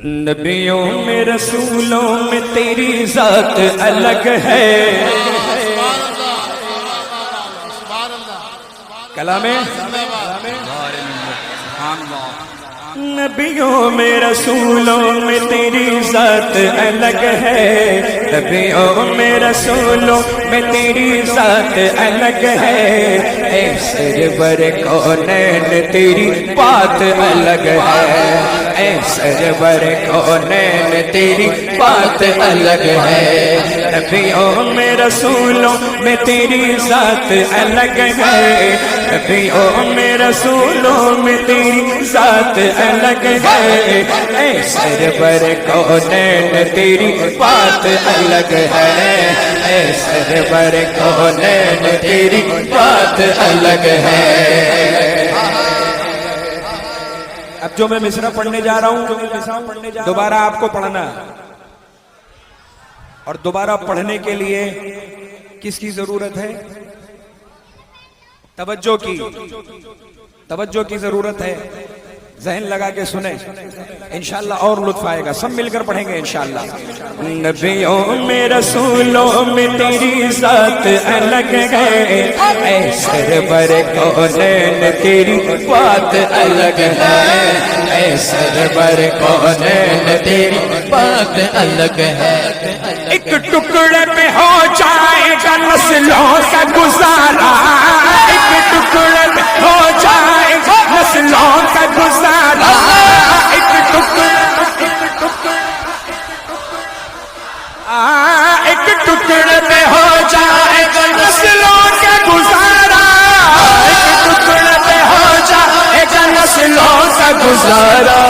نبیوں میں رسولوں میں تیری ذات الگ ہے. کلام نبیوں میں رسولوں میں تیری ذات الگ ہے. نبیوں میں رسولوں میں تیری ذات الگ ہے. اے سرور کونین تیری بات الگ ہے. اے سرور کونین تیری بات الگ ہے. نبیوں میں رسولوں میں تیری ذات الگ ہے. نبیوں میں رسولوں میں تیری ذات الگ ہے. اے سرور کونین تیری بات الگ ہے. اے سرور کونین تیری بات الگ ہے. اب جو میں مصرع پڑھنے جا رہا ہوں دوبارہ آپ کو پڑھنا ہے. اور دوبارہ پڑھنے کے لیے کس کی ضرورت ہے؟ توجہ کی ضرورت ہے. ذہن لگا کے سنیں, انشاءاللہ اور لطف آئے گا. سب مل کر پڑھیں گے انشاءاللہ. نبیوں میں رسولوں میں تیری ذات الگ ہے. اے سرور کونین تیری بات الگ ہے. اے سرور کونین تیری بات الگ ہے. ایک ٹکڑے پہ ہو جائے گا نسلوں کا گزارا. ایک ٹکڑے پہ ہو جائے گا نسلوں کا گزارا. ایک ٹکڑے پہ ہو جائے گا نسلوں کا گزارا. ایک ٹکڑے پہ ہو جائے گا نسلوں کا گزارا.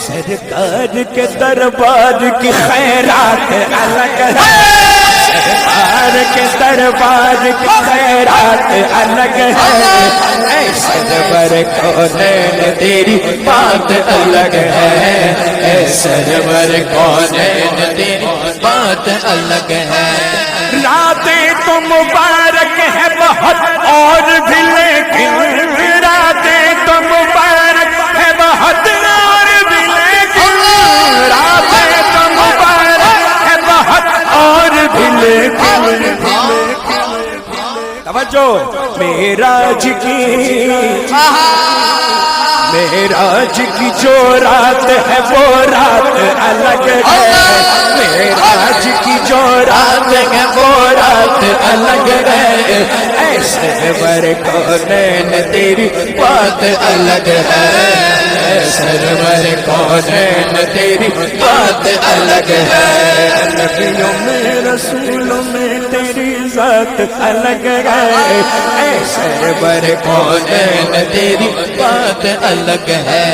سرکار کے دربار کی خیرات الگ ہے. سرکار کے دربار کی خیرات الگ ہے. اے سرور کونین تیری بات الگ ہے. اے سرور کونین تیری بات الگ ہے. راتیں تو مبارک ہے بہت اور بھی لیکن راتیں تو مبارک ہے بہت اور بھی لیکن راتیں تو مبارک ہے بہت اور بھی لیکن. توجہ. معراج کی جو رات ہے وہ رات الگ ہے. معراج کی جو رات ہے وہ رات الگ ہے. اے سرور کونین تیری بات الگ ہے. اے سرور کونین تیری بات الگ ہے. نبیوں میں رسولوں میں تیری ذات الگ ہے. اے سرور کونین تیری بات الگ ہے.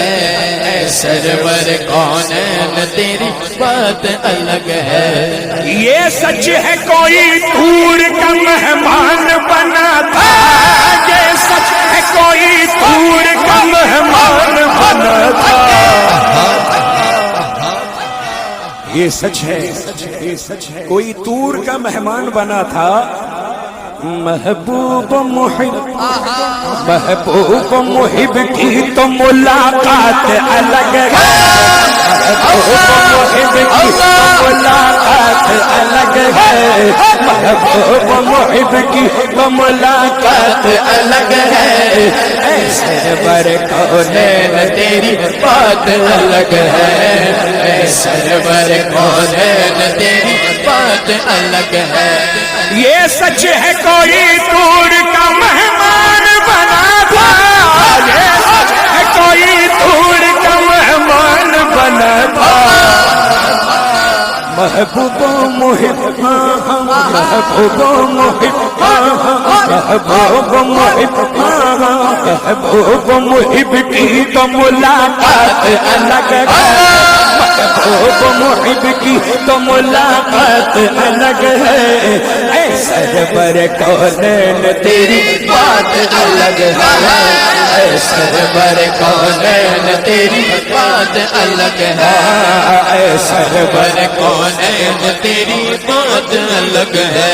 اے سرور کونین تیری بات الگ ہے. یہ سچ ہے کوئی دور کا مہمان بنا تھا. یہ سچ ہے کوئی دور کا مہمان بنا تھا. یہ سچ ہے کوئی دور کا مہمان بنا تھا. محبوب محب کی تو ملاقات الگ ہے. محبوب محب کی تو ملاقات الگ ہے. محبوب محب کی تو ملاقات الگ ہے. اے سرور کونین تیری بات الگ ہے. اے سرور کونین تیری بات الگ ہے. یہ سچ ہے کوئی دور کا مہمان بنا تھا. یہ سچ ہے کوئی دور کا مہمان بنا تھا. محبوب محب محبوب محب محبوب محب محبوب محب کی تو ملاقات الگ ہے. محبوب محب کی تو ملاقات الگ ہے. اے سرور کونین تیری بات الگ ہے. اے سرور کونین تیری بات الگ ہے. اے سرور کونین تیری بات الگ ہے.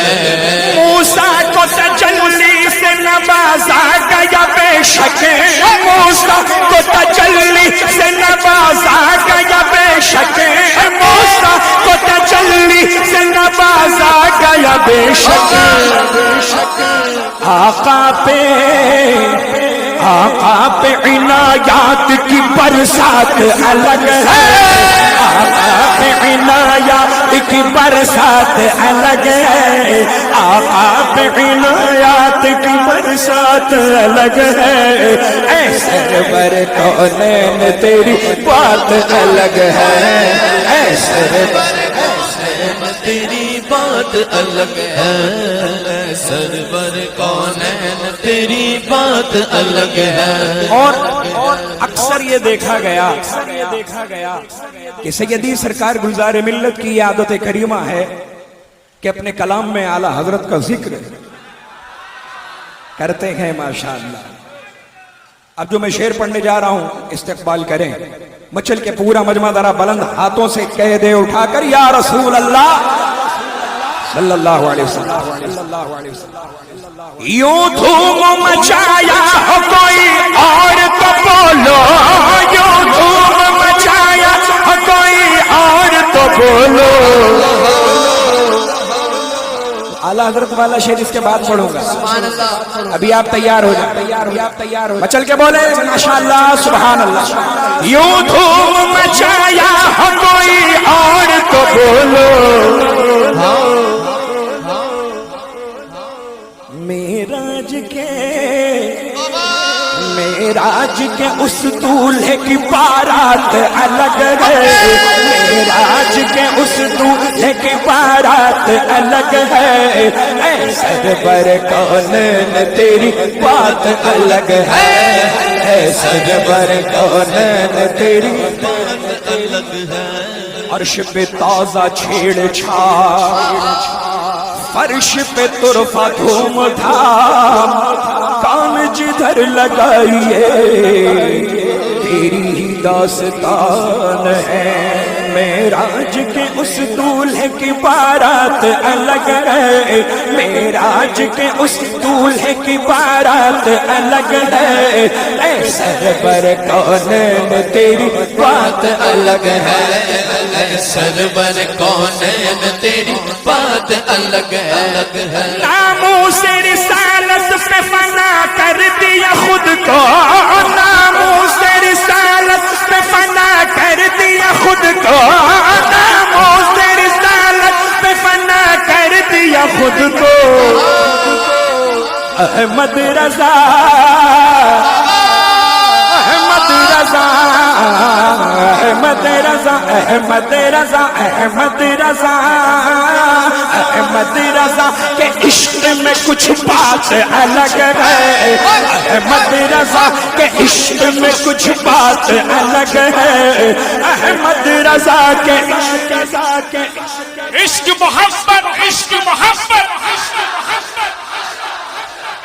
موسیٰ کو تجلی سے نوازا گیا بے شک شک آقا پہ عنایات کی برسات الگ ہے، آقا پہ عنایات کی برسات الگ ہے، آقا پہ عنایات کی برسات الگ ہے، اے سرور کونین تیری بات الگ ہے، اے سرور تیری بات الگ ہے، سرور کونین تیری بات الگ ہے۔ اور اکثر یہ دیکھا گیا کہ سیدی سرکار گلزار ملت کی یہ عادت کریمہ ہے کہ اپنے کلام میں اعلیٰ حضرت کا ذکر کرتے ہیں ماشاءاللہ۔ اب جو میں شعر پڑھنے جا رہا ہوں استقبال کریں، مچل کے پورا مجمع ذرا بلند ہاتھوں سے کہہ دے اٹھا کر یا رسول اللہ صلی اللہ علیہ وسلم۔ یوں دھوم مچایا ہو کوئی اور تو بولو، یوں دھوم مچایا ہو کوئی اور تو بولو۔ اعلیٰ حضرت والا شعر اس کے بعد پڑھوں گا، ابھی آپ تیار ہو جائیں، مچل کے بولے ماشاءاللہ سبحان اللہ۔ یوں دھوم مچایا ہو کوئی اور تو بولو، معراج کے اس دولہے کی بارات الگ ہے، معراج کے اس دولہے کی بارات الگ ہے، اے سرور کونین تیری بات الگ ہے، اے سرور کونین تیری بات الگ ہے۔ عرش پہ تازہ چھیڑ چھاڑ، فرش پہ طرفہ دھوم دھام، کام جدھر لگائیے تیری ہی داستان ہے، معراج کے اس دولہے کی بارات الگ ہے، معراج کے اس دولہے کی بارات الگ ہے، اے سرور کونین تیری بات الگ ہے، اے سرور کونین تیری بات الگ ہے۔ ناموس رسالت پہ فنا کر دیا خود کو، ناموس رسالت پہ فنا کر دیا خود کو، ناموس رسالت پہ فنا کر دیا خود کو، احمد رضا احمد رضا احمد رضا احمد رضا احمد رضا احمد رضا کے عشق میں کچھ بات الگ ہے، احمد رضا کے عشق میں کچھ بات الگ ہے، احمد رضا کے عشق محبت عشق محبت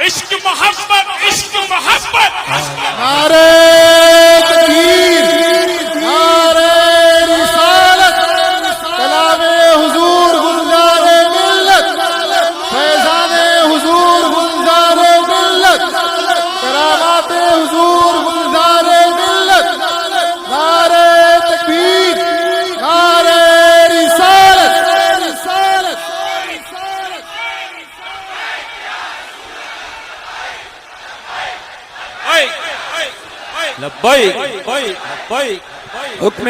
عشق محبت عشق محبت۔ نعرہ تکبیر، نعرہ رسالت، کلام حضور گلزار ملت، فیضان حضور گلزار ملت، کرامات حضور گلزار ملت، نعرہ تکبیر، نعرہ رسالت۔ لبیک حکم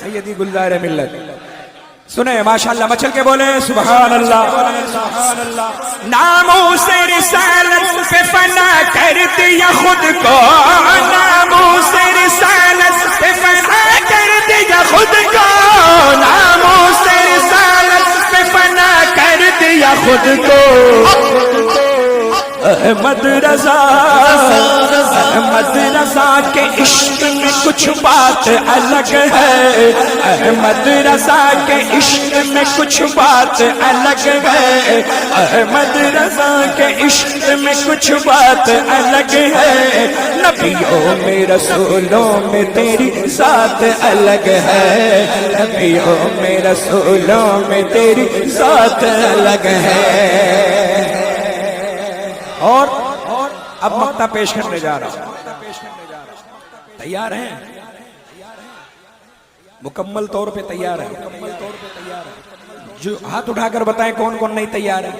سیدی گلزار ملت سنیں ماشاءاللہ، مچل کے بولے سبحان اللہ۔ ناموس رسالت پہ فنا کر دیا خود کو، ناموس رسالت پہ فنا کر دیا خود کو، ناموس رسالت پہ فنا کر دیا خود کو، احمد رضا احمد رضا کے عشق میں کچھ بات الگ ہے، احمد رضا کے عشق میں کچھ بات الگ ہے، احمد رضا کے عشق میں کچھ بات الگ ہے، نبیوں میں رسولوں میں تیری ذات الگ ہے، نبیوں میں رسولوں میں تیری ذات الگ ہے۔ اور اب مقطع پیش کرنے جا رہا ہوں، تیار ہیں؟ مکمل طور پہ تیار ہیں؟ جو ہاتھ اٹھا کر بتائیں کون کون نہیں تیار ہے؟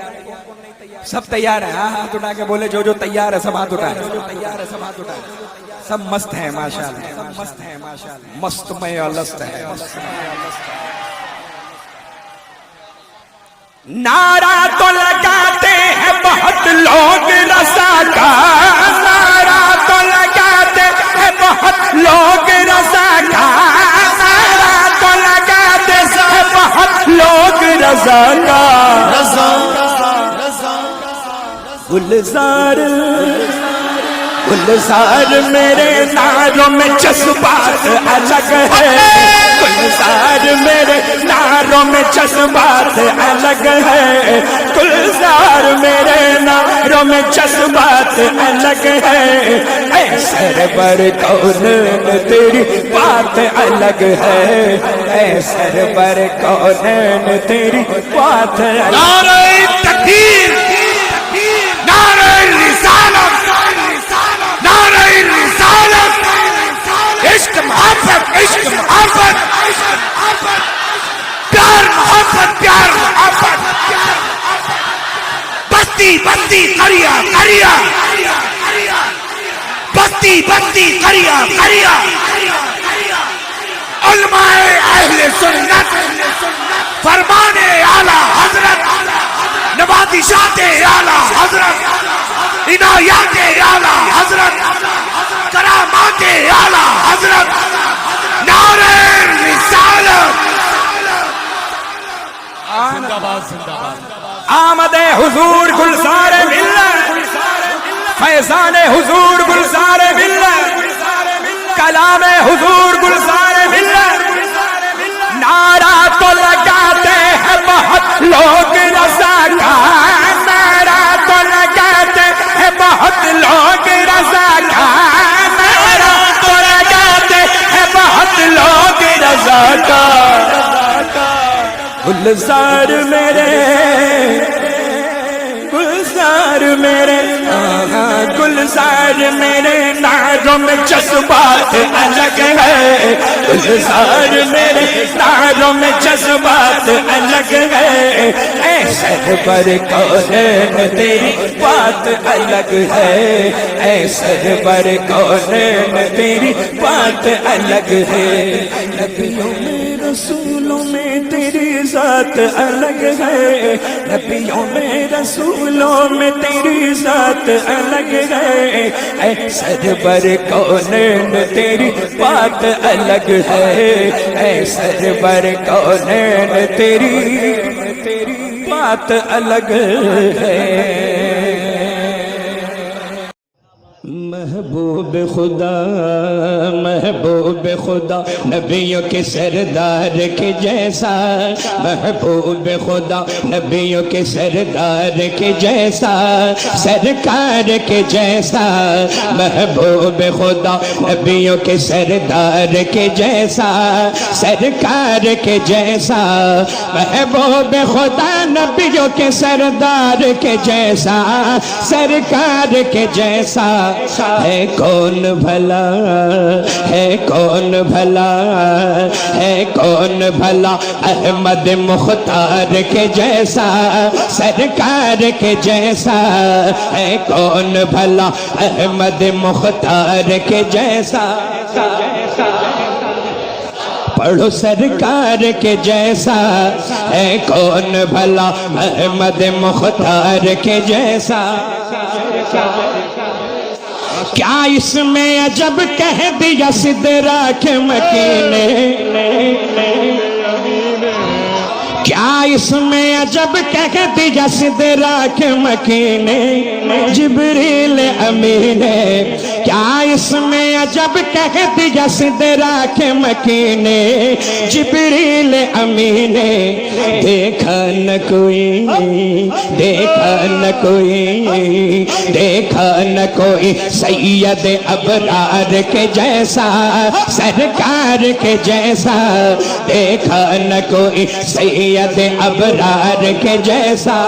سب تیار ہیں؟ ہاں ہاتھ اٹھا کے بولے جو تیار ہے سب ہاتھ اٹھائیں. سب مست ہیں ماشاءاللہ. مست میں الست ہے. نعرہ تو لگاتے ہیں بہت لوگ رضا کا، نعرہ تو لگاتے ہیں بہت لوگ رضا کا، نعرہ تو لگاتے ہیں بہت لوگ رضا کا. گلزار میرے ناروں میں جذبات الگ ہے، گلزار میرے ناروں میں جذبات الگ ہے، گلزار میرے ناروں میں جذبات الگ ہے. اے سرور کونین تیری بات الگ ہے، اے سرور کونین تیری بات الگ ہے. نعرہ تکبیر، نعرہ رسالت، نعرہ رسالت. عشق محبت، عشق محبت، پیار محبت، پیار محبت. بستی بستی قریہ قریہ، بستی بستی قریہ قریہ. علماء اہل سنت، فرمان اعلیٰ حضرت، نوادشات اعلیٰ حضرت، عنایات اعلیٰ حضرت، کرامات اعلیٰ حضرت. نعرہ رسالت. آمد حضور گلزار ملت، فیضان حضور گلزار ملت، کلام حضور گلزار ملت. نعرہ تو لگاتے ہیں بہت لوگ رضا کا، نعرہ تو لگاتے ہیں بہت لوگ رضا کا، نعرہ تو لگاتے ہیں بہت لوگ رضا کا. گلزار میرے، گلزار میرے، گلزار میرے ناروں میں جذبات الگ ہے، گلزار میرے ناروں میں جذبات الگ ہے. اے سرور کونین تیری بات الگ ہے، اے سرور کونین تیری بات الگ ہے. نبیوں میں رسولوں میں تیری ذات الگ ہے، نبیوں میں رسولوں میں تیری ذات الگ ہے. اے سرور کونین تیری بات الگ ہے، اے سرور کونین تیری بات الگ ہے. محبوب خدا، محبوب خدا، نبیوں کے سردار کے جیسا، محبوب خدا، نبیوں کے سردار کے جیسا، سرکار کے جیسا. محبوب خدا، نبیوں کے سردار کے جیسا، سرکار کے جیسا. محبوب خدا، نبیوں کے سردار کے جیسا، سرکار کے جیسا. ہے کون بھلا، ہے کون بھلا، ہے کون بھلا احمد مختار کے جیسا، سرکار کے جیسا. ہے کون بھلا احمد مختار کے جیسا. پڑھو سرکار کے جیسا. ہے کون بھلا احمد مختار کے جیسا. کیا اس میں عجب کہہ دیا سدرا کے مکین نے، کیا اس میں عجب کہہ دیا سدرا کے مکین نے، جبریل امین. کیا اس میں عجب کہہ دیا سدرا کے مکین نے، جبریل امین. دیکھا نہ کوئی، دیکھا نہ کوئی، دیکھا نہ کوئی سید ابرار کے جیسا، سرکار کے جیسا. دیکھا نہ کوئی سید ابرار کے جیسا.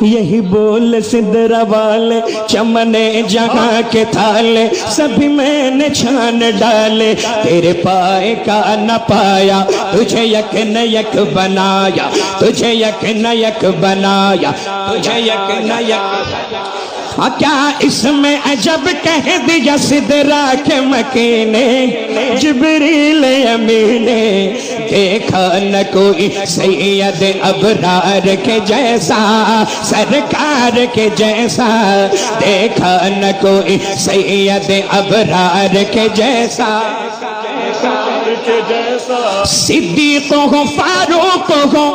یہی بول سدرا والے چمنے جہاں کے تھالے سبھی میں نے چھان ڈالے تیرے پائے کا نہ پایا تجھے یک نہ یک بنایا تجھے یک نہ یک بنایا تجھے یک نہ یک کیا اس میں عجب کہہ دیا سدرا کے مکینے جبریل امینے دیکھا نہ کوئی سید ابرار کے جیسا سرکار کے جیسا دیکھا نہ کوئی سید ابرار کے جیسا صدیق ہو فاروق ہو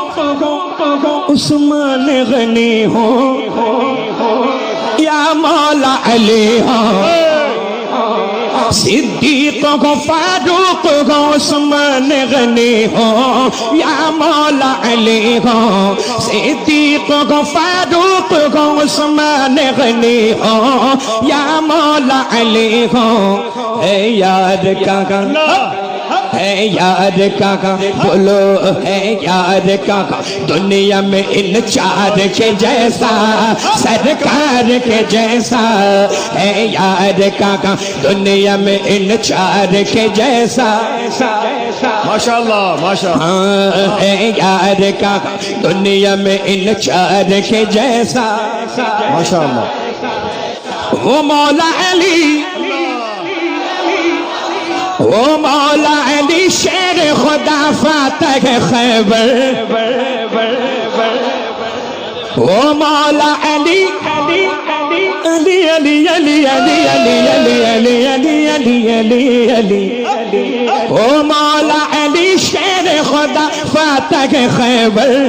عثمان غنی ہو یا مولا علی ہو صدیق ہو فاروق ہو عثمان غنی ہو یا مولا علی ہو صدیق ہو فاروق ہو عثمان غنی ہو یا مولا علی ہو اے یار کاکا ہے یار کاکا بولو ہے یار کاکا دنیا میں ان چار کے جیسا سرکار کے جیسا ہے یار کاکا دنیا میں ان چار کے جیسا ماشاءاللہ ماشاءاللہ ہے یار کاکا دنیا میں ان چار کے جیسا ماشاءاللہ وہ مولا علی وہ مولا علی شیر خدا فاتح خیبر وہ مولا علی علی علی علی علی علی علی علی علی علی علی علی وہ مولا علی شیر خدا فاتح خیبر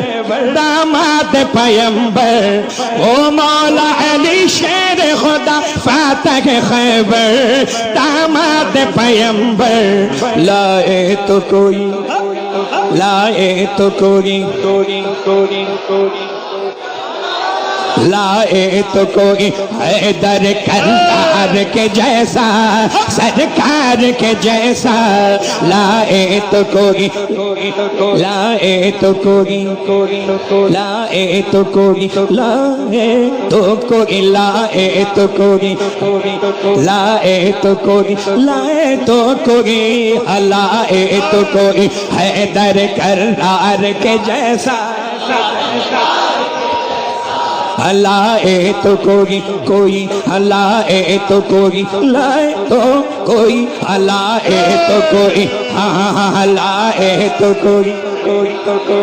داماد پیمبر وہ مولا علی شیر خدا فاتح خیبر داماد پیمبر لائے تو کوئی لائے تو کوئی لائے تو کوئی حیدر کرار کے جیسا سرکار کے جیسا لائے تو کوئی لائے تو کوئی لائے تو کوئی لائے تو کوئی لائے تو کوئی لائے تو کوئی لائے تو کوئی لائے تو کوئی حیدر کرار کے جیسا لائے تو کوئی لائے تو کوئی لائے تو کوئی لائے تو کوئی لائے تو کوئی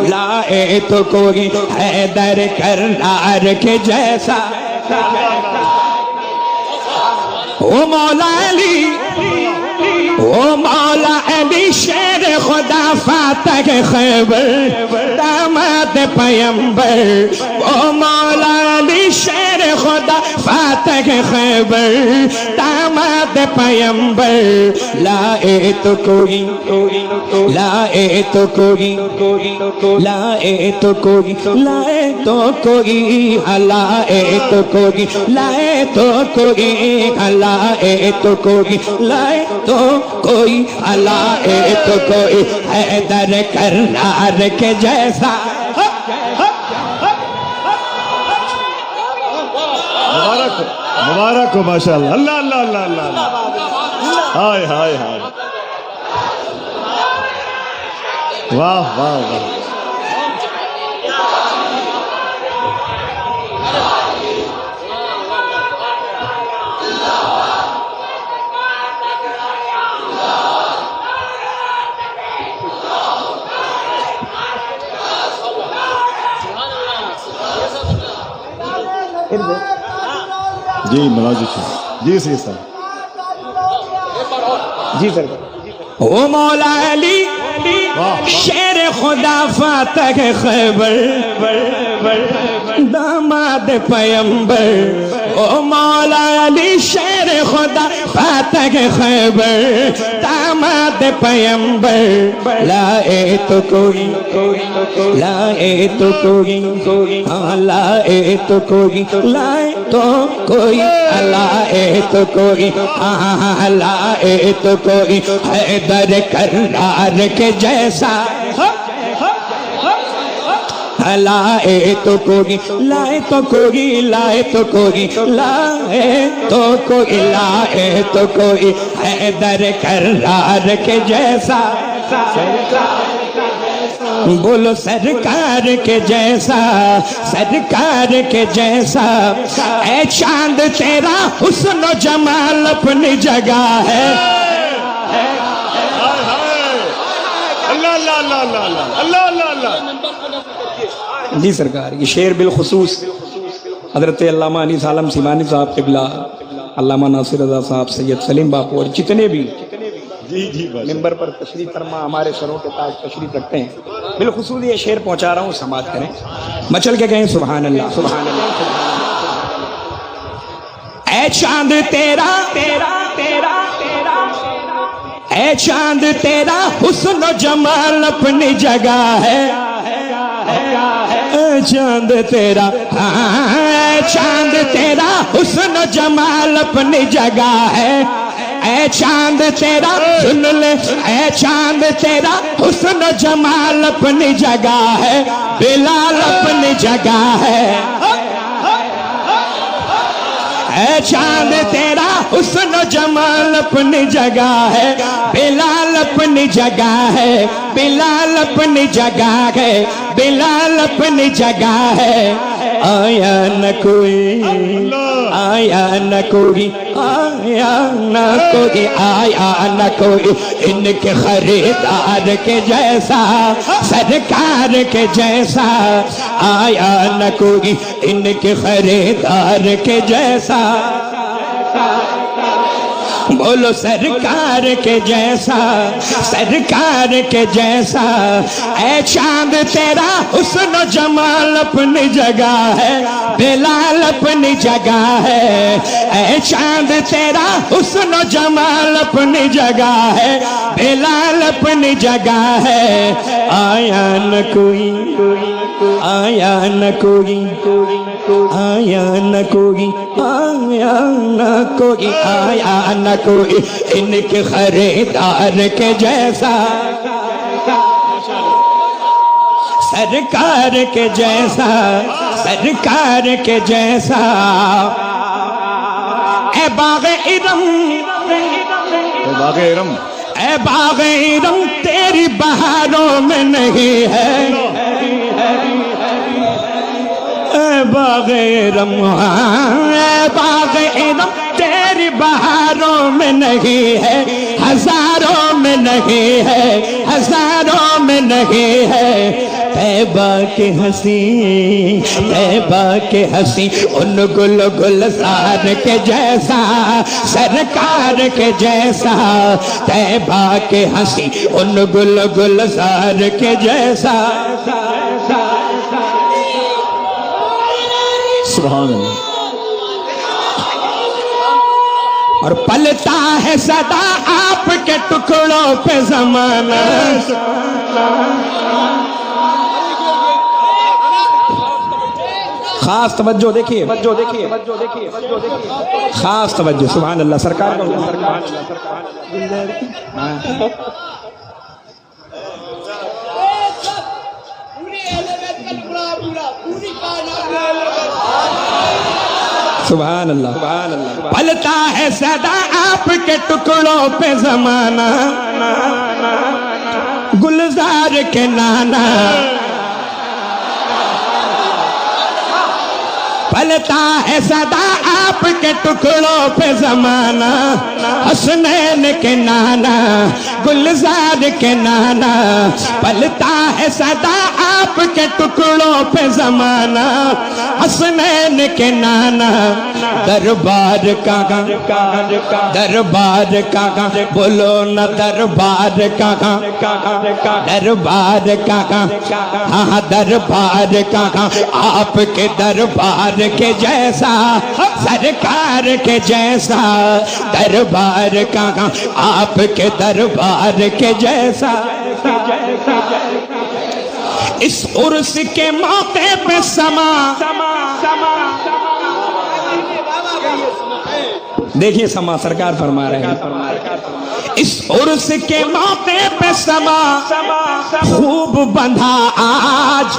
لائے تو کوئی حیدر کرار کے جیسا وہ مولا علی وہ مولا علی شیر خدا فاتح خیبر داماد پیمبر وہ مولا علی شیر خدا فاتح خیبر داماد پیمبر لائے تو کوئی لائے تو کوئی لائے تو کوئی لائے تو کوئی لائے تو کوئی لائے تو کوئی لائے تو کوئی لائے تو کوئی لائے تو کوئی حیدر کرار کے جیسا مبارک ہو ماشاءاللہ اللہ اللہ اللہ اللہ ہائے ہائے ہائے واہ واہ واہ جی ملازم جی سی سر جی سر وہ مولا علی شیر خدا فاتح خیبر داماد پیمبر وہ مولا علی شیر خدا فاتح خیبر داماد پیمبر لائے تو کوئی لائے تو کوئی لائے تو کوئی لائے تو کوئی لائے تو کوئی لائے تو کوئی حیدر کرار کے جیسا لائے تو کوئی لائے تو کوئی لائے تو کوئی لائے تو کوئی لائے تو کوئی حیدر کرار کے جیسا بولو سرکار کے جیسا سرکار کے جیسا اے چاند تیرا حسن و جمال اپنی جگہ ہے اللہ اللہ اللہ اللہ اللہ اللہ اللہ جی سرکار یہ شعر بالخصوص حضرت علامہ انیس عالم سیمانی صاحب قبلہ علامہ ناصر رضا صاحب سید سلیم باپو اور جتنے بھی ممبر پر تشریف فرما ہمارے سروں کے تاج تشریف رکھتے ہیں بالخصوص یہ شعر پہنچا رہا ہوں سماعت کریں مچل کے کہیں سبحان اللہ سبحان اللہ اے چاند تیرا تیرا تیرا تیرا اے چاند تیرا حسن و جمال اپنی جگہ ہے اے چاند تیرا اے چاند تیرا حسن و جمال اپنی جگہ ہے اے چاند تیرا سن لے اے چاند تیرا حسن و جمال اپنی جگہ ہے بلال اپنی جگہ ہے اے چاند تیرا حسن و جمال اپنی جگہ ہے بلال اپنی جگہ ہے بلال اپنی جگہ ہے بلال اپنی جگہ ہے آیا نہ کوئی آیا نہ کوئی آیا نہ کوئی آیا نہ کوئی ان کے خریدار کے جیسا سرکار کے جیسا آیا نہ کوئی ان کے خریدار کے جیسا بولو سرکار کے جیسا سرکار کے جیسا اے چاند تیرا حسن و جمال اپنی جگہ ہے بلال اپنی جگہ ہے اے چاند تیرا حسن و جمال اپنی جگہ ہے بلال اپنی جگہ ہے آیا نہ کوئی آیا نہ کوئی آیا نہ کوئی آیا نہ کوئی آیا نہ کوئی ان کے خریدار کے جیسا سرکار کے جیسا سرکار کے جیسا اے باغ ارم باغ ارم اے باغ ارم تیری بہاروں میں نہیں ہے اے باغ ارم اے باغ ارم تیری بہاروں میں نہیں ہے ہزاروں میں نہیں ہے ہزاروں میں نہیں ہے طیبہ کی ہنسی طیبہ کی ہنسی ان گل گلزار کے جیسا سرکار کے جیسا طیبہ کی ہنسی ان گل گلزار کے جیسا سبحان اللہ اور پلتا ہے صدا آپ کے ٹکڑوں پہ زمانہ خاص توجہ دیکھیے خاص توجہ سبحان اللہ سرکار سبحان اللہ پلتا ہے صدا آپ کے ٹکڑوں پہ زمانہ گلزار کے نانا پلتا ہے صدا آپ کے ٹکڑوں پہ زمانہ حسنین کے نانا گلزار کے نانا پلتا ہے صدا آپ کے ٹکڑوں پہ زمانہ حسنین کے نانا دربار کہاں دربار کہاں بولو نہ دربار کہاں دربار کہاں ہاں دربار کہاں آپ کے دربار کے جیسا سرکار کے جیسا دربار کہاں آپ کے دربار کے جیسا اس عرس کے موقع پہ سما دیکھیے سما سرکار فرما رہے ہیں اس عرس کے موقع پہ سما خوب بندھا آج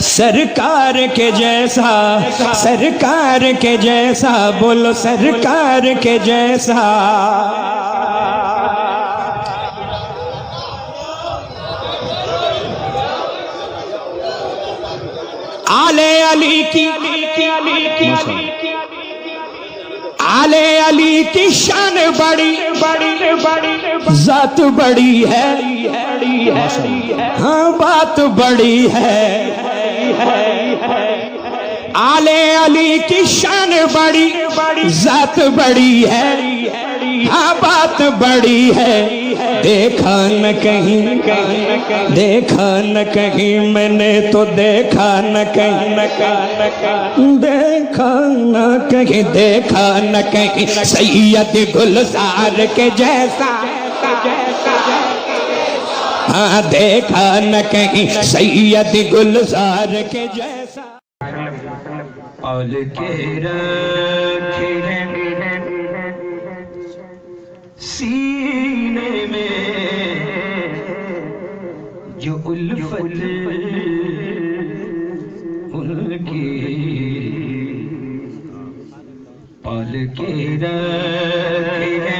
سرکار کے جیسا، سرکار کے جیسا، بولو سرکار کے جیسا۔ آل علی کی، آل علی کی شان بڑی بڑی، ذات بڑی ہے، ہاں بات بڑی ہے۔ آل علی کی شان بڑی، ذات بڑی ہے، ہاں بات بڑی ہے۔ دیکھا نہ کہیں، دیکھا نہ کہیں، میں نے تو دیکھا نہ کہیں، دیکھا نہ کہیں، دیکھا نہ کہیں سید گلزار کے جیسا، ہاں دیکھا نہ کہیں سید گلزار کے جیسا۔ پال کے رکھے سینے میں جو الفت ان کی، پال کے رکھے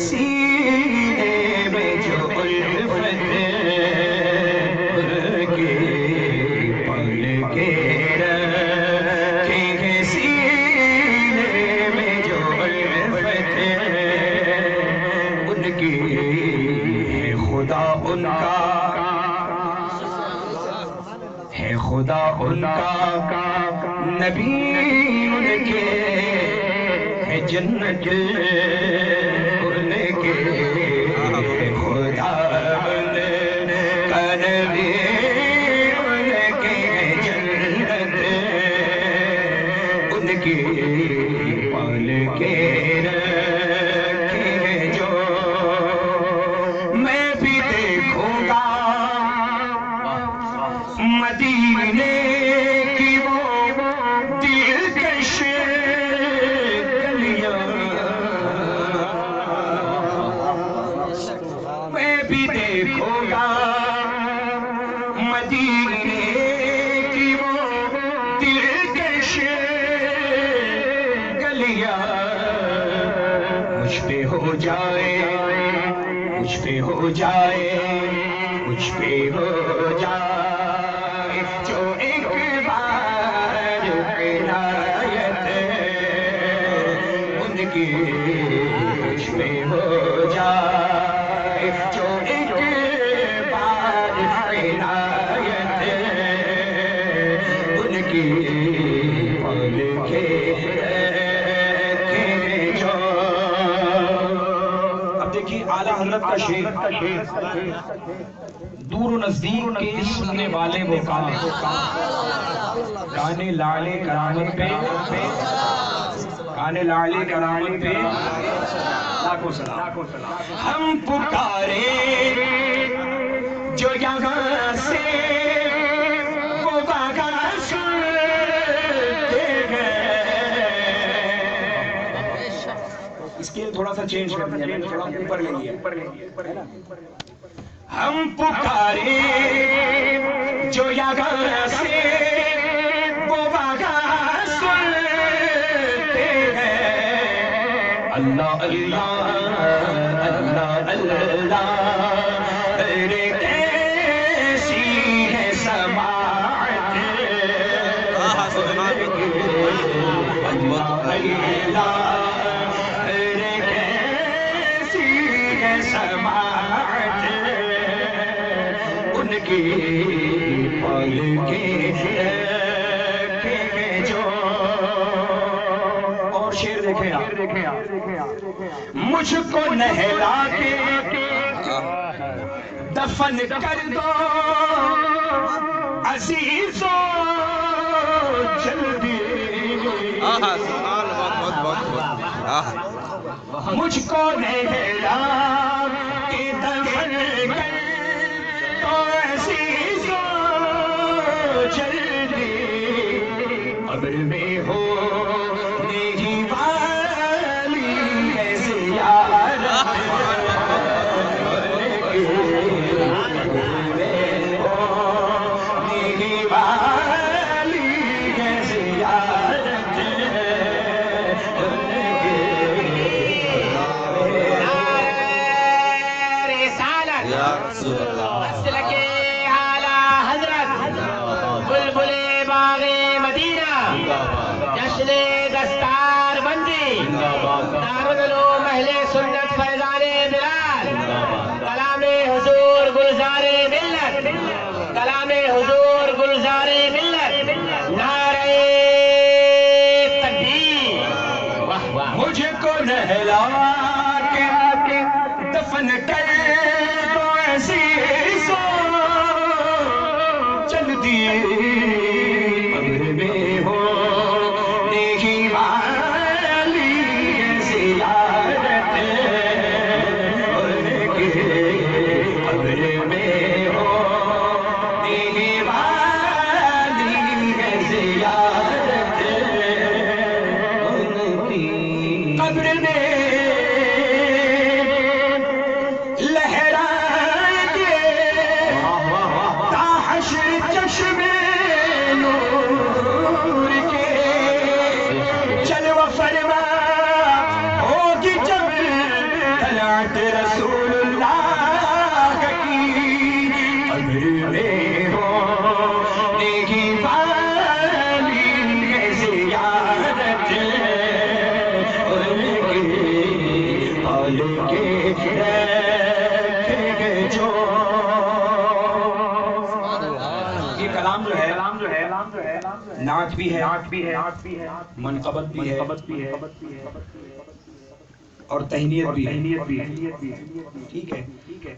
سینے میں جو الفت ان کی، پال کے رکھے سینے میں جو الفت ان کی، ہے خدا ان کا، ہے خدا ان کا، نبی ان کے، ہے جنت ان کے، ہے خدا ان کا، نبی ان کے، ہے جنت ان کی، پال کے رکھے جو میں بھی دیکھوں گا مدینے کی وہ دلکش گلیاں، میں بھی دیکھوں گا مدینے کی وہ دلکش گلیاں، مجھ پہ ہو جائے، مجھ پہ ہو جائے، مجھ پہ ہو جائے جو ایک بار عنایت ان کی، مجھ پہ ہو جائے جو ایک بار عنایت ان کی، پال کے جو۔ اب دیکھیے اعلیٰ حضرت کا شعر، دور و نزدیک کے سننے والے وہ کام، گانے لالے کرامت پہ، گانے لالے کرامت پہ لاکھوں سلام۔ ہم پکارے جو یہاں سے وہ وہاں سنتے ہیں، اسکیل تھوڑا سا چینج کر دیا میں نے، تھوڑا اوپر لے لیا۔ ہم پکارے جو یہاں سے وہ وہاں سنتے ہیں، اللہ اللہ اللہ اللہ، ارے کیسی ہے سماعت اللہ اللہ، ارے کیسی ہے سماعت ان کی، پال کے جو۔ اور شعر دیکھیں آپ، مجھ کو نہلا کے دفن کر دو عزیزوں جلدی، مجھ کو نہلا کے دفن کر دو عزیزوں جلدی، قبر میں ہو نہیں والی ہے زیارت، قبر میں ہو نہیں والی مرکز دستار بندی دارالعلوم اہل سنت فیضان بلال کلام حضور گلزار ملت کلام حضور گلزار ملت نعرہ تکبیر مجھے کو نہلا کے دفن کر تو ایسی سو چل دیے قبر میں ہو دیکھی والی زیارت ان کے قبر میں ہو دیکھی والی زیارت ان کی قبر میں رسول اللہ کی قبر میں ہو دیکھی والی زیارت ان کے حال کے رکھے جو یہ کلام جو ہے نعت بھی ہے منقبت بھی ہے اور تہنیت بھی ہے. ٹھیک ہے.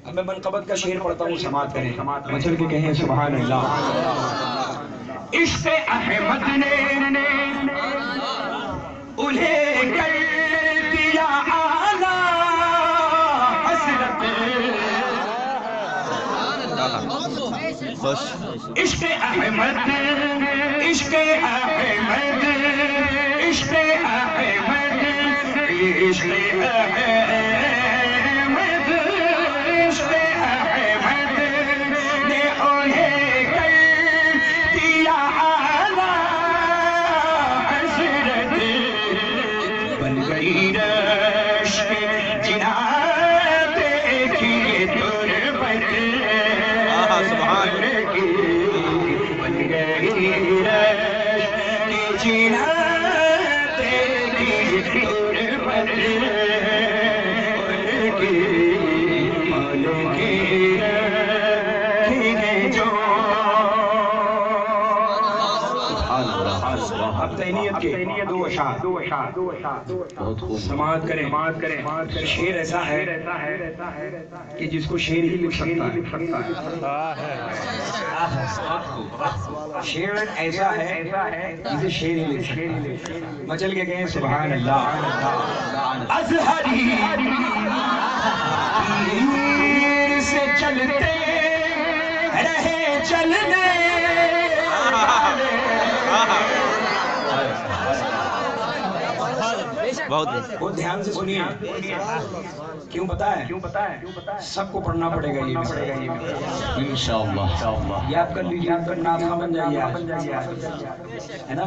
اب میں منقبت کا شعر پڑھتا ہوں, سماعت کریں, مچل کے کہیں سبحان اللہ. عشق احمد نے انہیں کر دیا اعلیٰ حضرت. عشق احمد عشق احمد عشق احمد عشق احمد عشق احمد نے انہیں کر دیا اعلیٰ حضرت. بن گئی رشک جنات کی تربت سبحان کی. بن گئی رشک جنات کی تربت اب تہنیت کے دو اشعار سماعت کریں. شعر ایسا ہے کہ جس کو شعر ہی لکھ سکتا ہے. شعر ایسا ہے جسے شعر ہی لکھ سکتا ہے. مچل کے کہیں سبحان اللہ. ازہری تیر سے چلتے رہے چلنے بہت دھیان سے سنیے. کیوں پتا ہے؟ سب کو پڑھنا پڑے گا یہ انشاءاللہ. یاد کر لیجیے, آپ کا ناظمہ بن جائیے, ہے نا.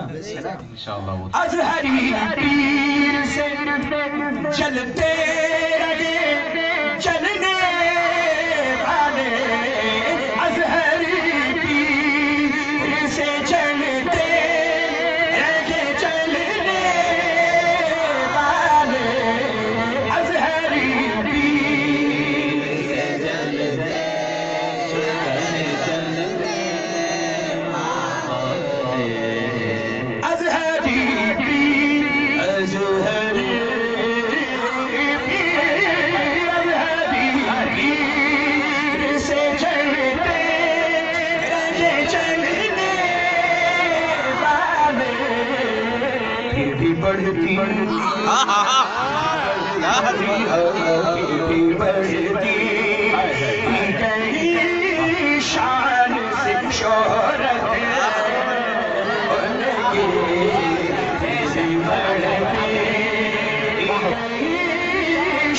ازہری تیر سے چلتے رہے چلنے والے, ازہری تیر سے چلتے رہے چلنے والے, ازہری بڑھتی کہیں شان سے شہرت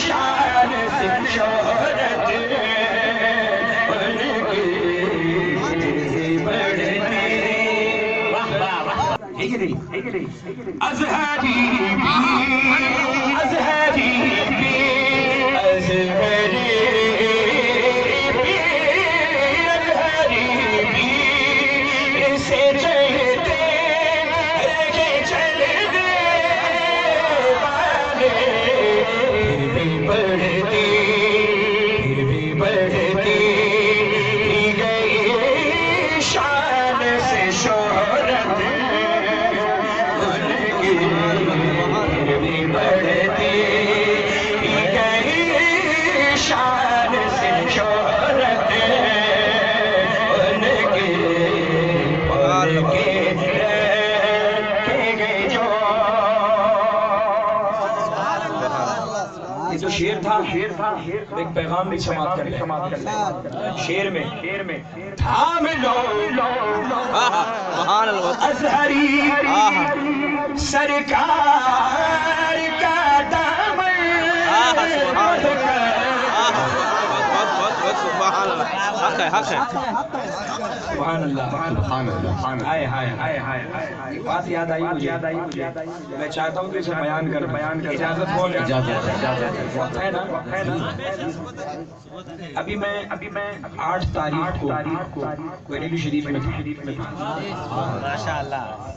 شان سے شہرت ازہری ازہری ازہری سے چلتے رہے چلنے تھا ایک پیغام بھی سماعت کر لیں شیر میں تھام لو ازہری سرکار کا دامن سبحان اللہ ہائے ہائے ہائے ہائے ایک بات یاد آئی مجھے میں چاہتا ہوں کہ اسے بیان کر اجازت ہو ہے نا ابھی میں 8 تاریخ کو کوئٹہ شریف میں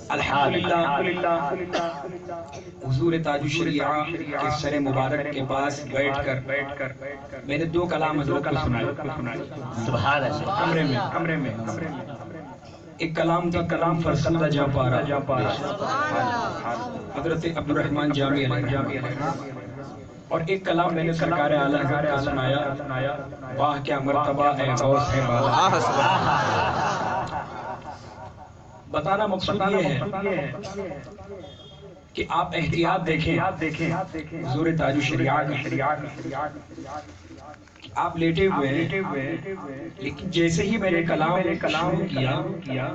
الحمدللہ حضور تاج الشریعہ کے سر مبارک کے پاس بیٹھ کر میں نے 2 کلام حضرت کو سنائے کمرے میں ایک کلام تھا کلام فرسندہ جا پارا حضرت عبدالرحمن جامی علیہ اور ایک کلام میں نے سرکار اعلیٰ حضرت کا سنایا واہ کیا مرتبہ اے غوث ہے بالا بتانا مقصود یہ ہے کہ آپ احتیاط دیکھیں حضور تاج الشریعہ آپ لیٹے ہوئے ہیں لیکن جیسے ہی میں نے کلام شروع کیا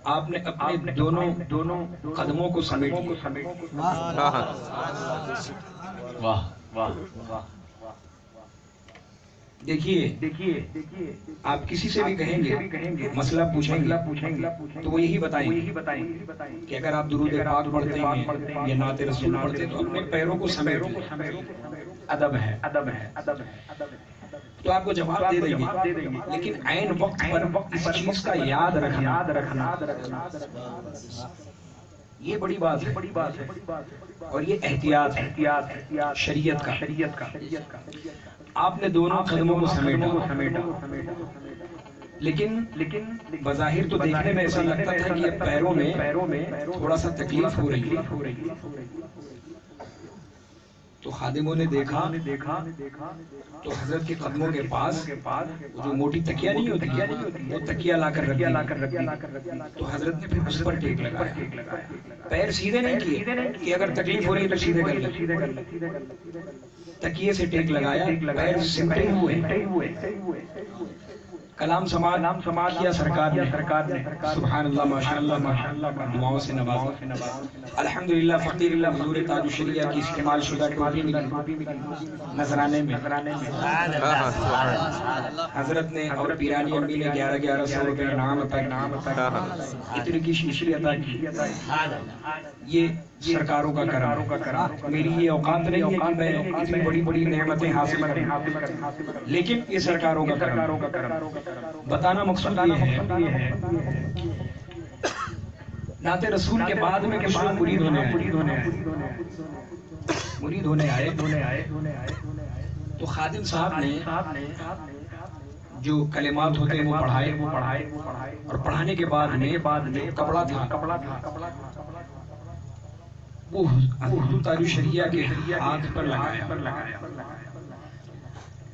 آپ نے اپنے دونوں قدموں کو سمیٹ واہ دیکھیے آپ کسی سے بھی کہیں گے مسئلہ پوچھیں گے تو وہ یہی بتائیں کہ اگر آپ درود پاک پڑھتے ہیں یا نعت رسول پڑھتے ہیں تو اپنے پیروں کو سمیٹ ادب ہے تو آپ کو جواب دے دیں گے لیکن عین وقت پر اس چیز کا یاد رکھنا یہ بڑی بات ہے اور یہ احتیاط ہے شریعت کا آپ نے دونوں قدموں کو سمیٹا لیکن بظاہر تو دیکھنے میں ایسا لگتا تھا کہ پیروں میں تھوڑا سا تکلیف ہو رہی ہے تو خادموں نے دیکھا تو حضرت کے قدموں کے پاس جو موٹی تکیہ نہیں ہوتی وہ تکیہ لا کر رکھ تو حضرت نے پھر اس پر ٹیک لگایا پیر سیدھے نہیں کیے کہ اگر تکلیف ہو رہی ہے تو سیدھے کر لیں تکیے سے ٹیک لگایا پیر سمٹے ہوئے کلام سماعت کیا سرکار نے سبحان اللہ ماشاءاللہ دعاؤں سے نوازا الحمدللہ فقیر اللہ حضور تاج الشریعہ کی استعمال شدہ ٹوپی نذرانے میں حضرت نے اور پیرانی امی نے 1100 روپے انعام عطا اتنی کی شیشی عطا کی یہ سرکاروں کا کرم میری یہ اوقات نہیں ہے کہ میں اتنی بڑی نعمتیں حاصل کریں لیکن یہ سرکاروں کا کرم بتانا مقصود یہ ہے نعت رسول کے بعد میں کچھ لوگ مرید ہونے آئے تو خادم صاحب نے جو کلمات ہوتے ہیں وہ پڑھائے اور پڑھانے کے بعد میں کپڑا تھا وہ حضور تاج الشریعہ کے ہاتھ پر لگایا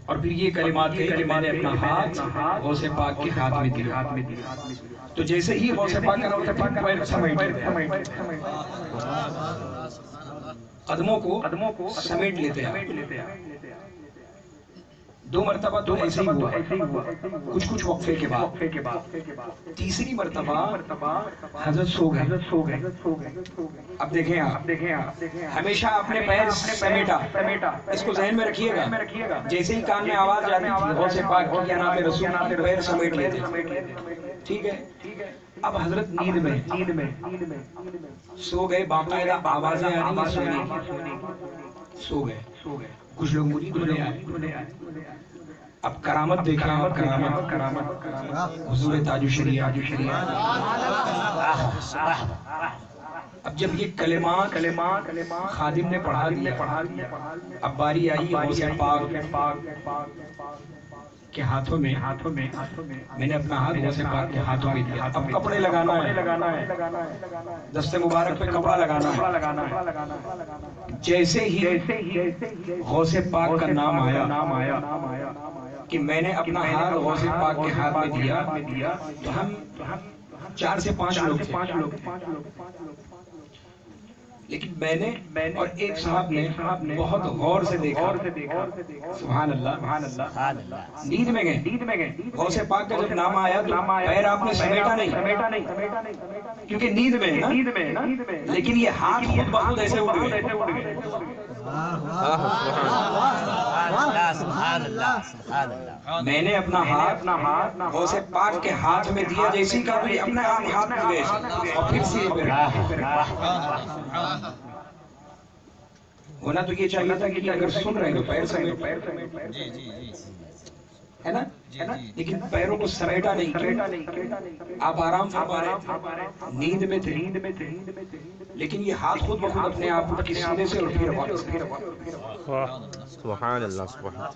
اور پھر یہ کلمات کہے کہ میں نے اپنا ہاتھ غوث پاک کے ہاتھ میں دیا تو جیسے ہی غوث پاک کا روتا پھر پیر سمیٹ قدموں کو سمیٹ لیتے ہیں 2 مرتبہ تو ایسے ہی ہوا کچھ وقفے کے بعد تیسری مرتبہ حضرت سو گئے اب دیکھیں آپ ہمیشہ اپنے پیر سمیٹا اس کو ذہن میں رکھیے گا جیسے ہی کان میں آواز جاتی تھی غوث پاک کی یا نام رسول کی پیر سمیٹ لیتے ٹھیک ہے اب حضرت نیند میں سو گئے باقاعدہ آوازیں آ رہی ہیں سو گئے کچھ لوگ مرید ہونے آئے اب کرامت دیکھیں آپ کرامت حضور تاج الشریعہ اب جب یہ کلمات خادم نے پڑھا دیا اب باری آئی غوث پاک کے ہاتھوں میں میں نے اپنا ہاتھ غوث پاک کے ہاتھوں میں دیا اب کپڑے لگانا ہے دست مبارک پہ کپڑا لگانا ہے جیسے ہی غوث پاک کا نام آیا کہ میں نے اپنا ہاتھ غوث پاک کے ہاتھ میں دیا تو ہم 4 سے 5 لوگ تھے لیکن میں نے اور ایک صاحب نے بہت غور سے دیکھا، سبحان اللہ، نیند میں گئے، غوث پاک کا جب نام آیا تو پیر آپ نے سمیٹا نہیں، کیونکہ نیند میں ہے نا، لیکن یہ ہاتھ خود بخود ایسے اٹھ گئے۔ میں نے اپنا ہاتھ غوث پاک کے ہاتھ میں دیا، جیسی کا بھی اپنا ہاتھ میں گئے اور پھر سیدھے پہ ہونا تو یہ چاہیے تھا کہ اگر سن رہے ہیں تو پیر سمیٹ ہے نا، لیکن پیروں کو سمیٹا نہیں کیا، آپ آرام فرما رہے تھے، نیند میں تھے، لیکن یہ ہاتھ خود بخود اپنے آپ کی سینے سے اور پھر واپس۔ سبحان اللہ، سبحان اللہ۔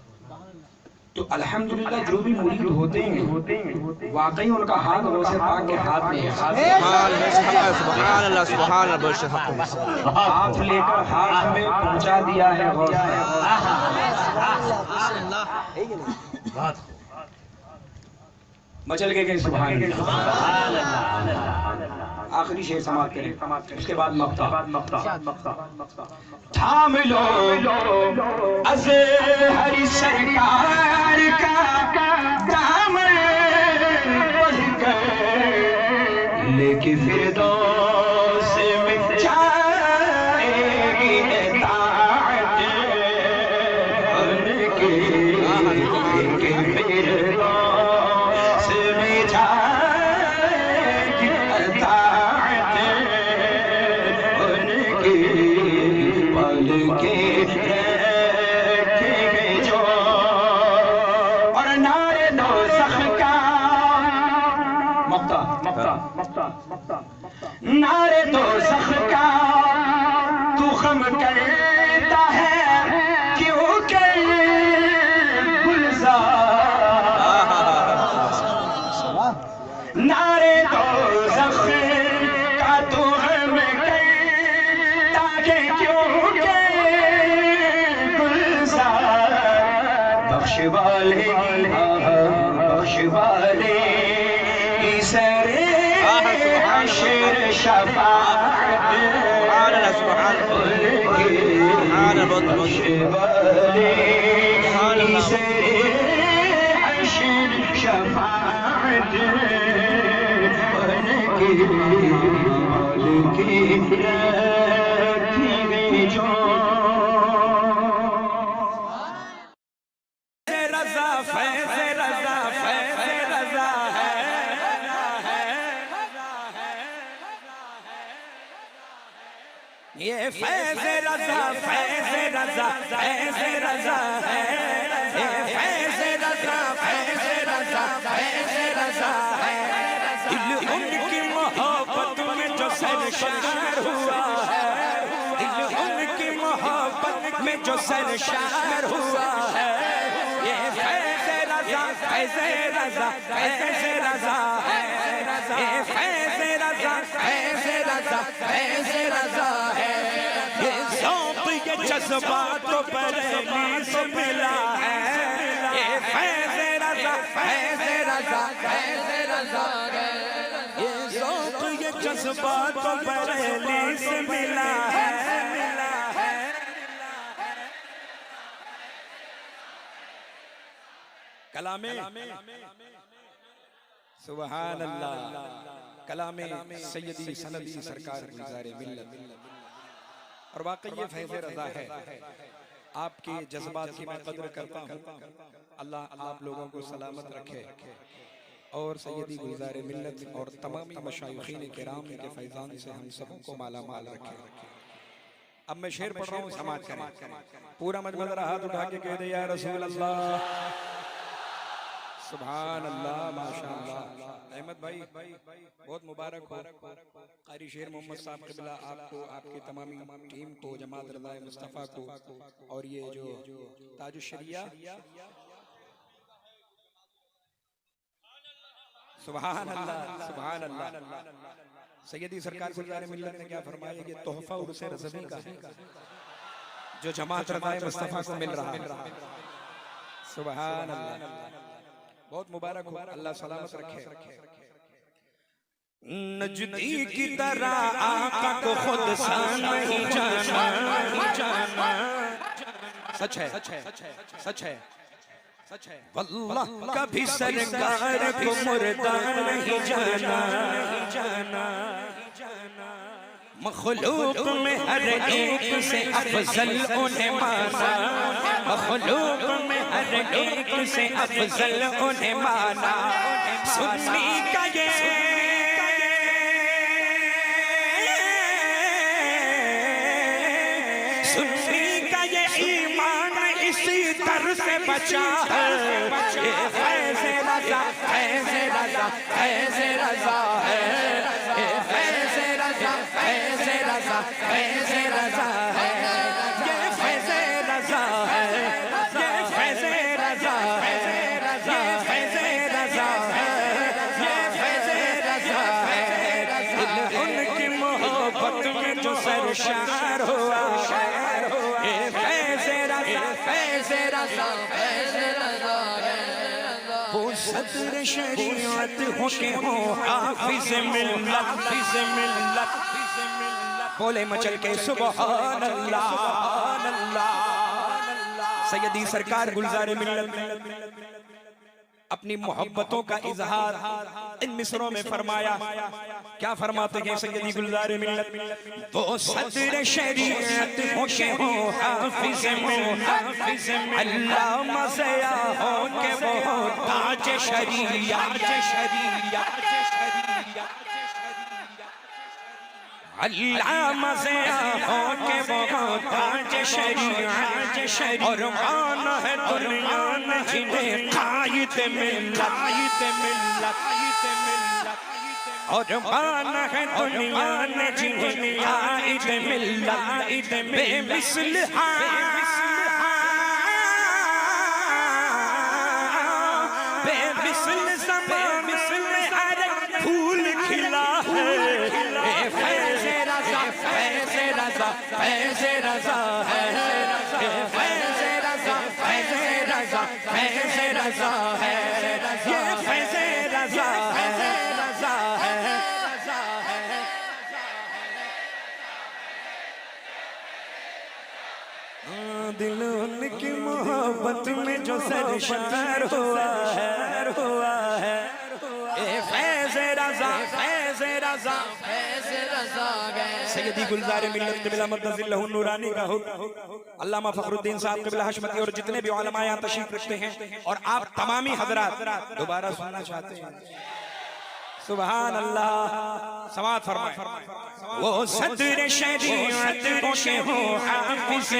تو الحمدللہ جو بھی مرید ہوتے ہیں واقعی ان کا ہاتھ غوث پاک کے ہاتھ میں ہے۔ سبحان اللہ، سبحان اللہ، بے شک ہاتھ لے کر ہاتھ ہمیں پہنچا دیا ہے غوث پاک۔ مچل گئے سبحان اللہ۔ آخری شعر سماعت کریں، اس کے بعد مقطع۔ تھام لو ازہر سرکار کا دامن بڑھ کر، لے کے فردوس میں جائے گی اطاعت ان کی، لے کے فردوس میں جائے گی اطاعت ان کی، پل کے رکھیں گے جو، اور نعرے دوزخ کا نعرے دوزخ کا تو خم کرتا ہے کیوں کہ گلزار، نعرے دوزخ کا تو خم کرتا ہے کیوں کہ گلزار، بخش والے بخش والے سر حشر شفاعت، بخش والے سر حشر شفاعت ان کی، رکھی جو رضا فیض رضا فیض رضا ہے، یہ فیض رضا فیض رضا فیض رضا ہے، یہ فیض رضا فیض رضا فیض رضا ہے، دل ان کی محبت میں جو سرشار ہوا ہے، دل ان کی محبت میں جو سرشار ہوا ہے، یہ فیض رضا فیض رضا فیض رضا ہے، یہ فیض رضا فیض رضا فیض رضا ہے، یہ ذوق یہ جذبات تو بریلی سے ملا ہے، یہ فیض رضا فیض رضا فیض رضا ہے، یہ ذوق یہ جذبات تو بریلی سے ملا ہے۔ کلام سبحان اللہ، کلام سیدی سندی سرکار گلزار ملت، اور واقعی یہ فیض رضا ہے۔ آپ کے جذبات کی میں قدر کرتا ہوں، اللہ آپ لوگوں کو سلامت رکھے اور سیدی گلزار ملت اور تمام مشایخین کرام کے فیضان سے ہم سبوں کو مالا مال رکھے۔ اب میں شعر پڑھ رہا ہوں، سماعت کریں، پورا مجمع ذرا ہاتھ اٹھا کے کہہ دے یا رسول اللہ، سبحان اللہ، ماشاءاللہ۔ احمد بھائی بہت مبارک ہو، قاری شیر محمد صاحب قبلہ آپ کو، آپ کی تمامی ٹیم کو، جماعت رضا مصطفیٰ کو، اور یہ جو تاج الشریعہ، سبحان اللہ سبحان اللہ۔ سیدی سرکار گلزار ملت نے کیا فرمایا، یہ تحفہ عرس رضوی کا ہے جو جماعت رضا مصطفیٰ کو مل رہا ہے، سبحان اللہ۔ بہت مبارک ہو، اللہ سلامت رکھے۔ نجدی کی طرح آقا کو خود سا نہیں جانا سچ ہے سچ ہے واللہ کبھی سرکار کو مردہ نہیں جانا مخلوق میں ہر ایک سے افضل انہیں مانا مخلوق میں ہر ایک سے افضل انہیں مانا سنی کا یہ اسی طرح سے بچا ہے یہ فیض رضا فیض رضا فیض رضا ہے یہ فیض رضا فیض رضا فیض رضا ہے یہ فیض رضا ہے یہ فیض رضا ہے یہ فیض رضا ہے یہ فیض رضا ہے ان کی محبت میں جو سرشار ہوا یہ فیض وہ صدر شریعت ہو کے ہو حافظ ملت بولے مچل کے سبحان اللہ سیدی سرکار گلزار ملت اپنی محبتوں کا اظہار ان مصروں میں فرمایا کیا فرماتے ہیں سیدی گلزار ملت وہ صدر شریعت ہو کے ہو حافظ علامہ ضیاء ہو کے وہ تاج شریعت علامہ ضیاء ہو کے وہ تاج شریعت اور مانا ہے دنیا میں جنہیں قائد ملت اور مانا ہے دنیا میں جنہیں قائد ملت بے مثل بے مثل زمان میں ہر پھول کھلا ہے فیض رضا فیض رضا فیض رضا ہے فیض رضا فیض رضا فیض رضا ہے یہ فیض رضا ہے دل ان کی محبت میں جو سرشار ہوا ہے اے فیض رضا فیض رضا فیض رضا گئے سیدی گلزار ملت قبلہ مدظ اللہ نورانی کا حکم علامہ فخر الدین صاحب قبلہ حشمتی اور جتنے بھی علماء یہاں تشریف رکھتے ہیں اور آپ تمامی حضرات دوبارہ سننا چاہتے ہیں سبحان اللہ سماعت فرمائیں وہ صدر شریعت ہو کے ہو حافظ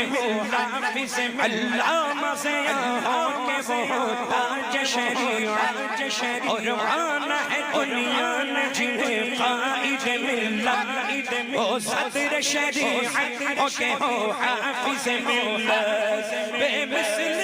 علامہ ضیاء ہو کے وہ تاج شریعت اور مانا ہے دنیا میں جنہیں قائد ملت وہ صدر شریعت ہو کے ہو حافظ ملت بے مثل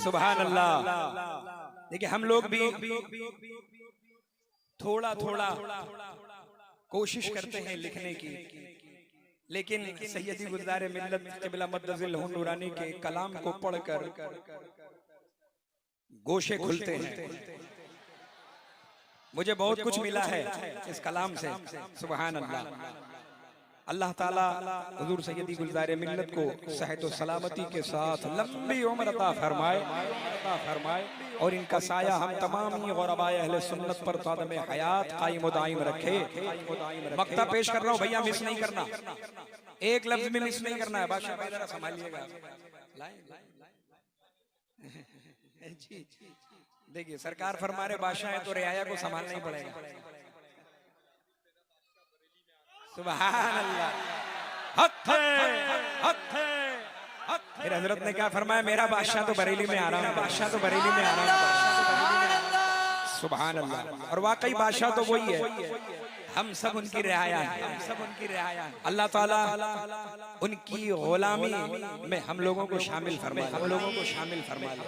سبحان اللہ دیکھیں ہم لوگ بھی تھوڑا تھوڑا کوشش کرتے ہیں لکھنے کی لیکن سیدی گلزار ملت قبلہ مدظ اللہ نورانی کے کلام کو پڑھ کر گوشے کھلتے ہیں مجھے بہت کچھ ملا ہے اس کلام سے سبحان اللہ اللہ تعالیٰ حضور سیدی گلزار ملت کو صحت و سلامتی کے ساتھ لمبی عمر عطا فرمائے اور ان کا سایہ ہم تمامی غربائے اہل سنت پر قدم حیات قائم و دائم رکھے مقطع پیش کر رہا ہوں بھیا مس نہیں کرنا ایک لفظ میں مس نہیں کرنا ہے بادشاہ بھائی ذرا سنبھالیے گا دیکھیے سرکار فرما رہے بادشاہ ہے تو رعایا کو سنبھالنا ہی پڑے گا سبحان اللہ حق ہے میرے حضرت نے کیا فرمایا؟ میرا بادشاہ تو بریلی میں آ رہا ہے، بادشاہ تو بریلی میں آ رہا ہے۔ سبحان اللہ۔ اور واقعی بادشاہ تو وہی ہے، ہم سب ان کی رعایا ہیں۔ اللہ تعالیٰ ان کی غلامی میں ہم لوگوں کو شامل فرما لے۔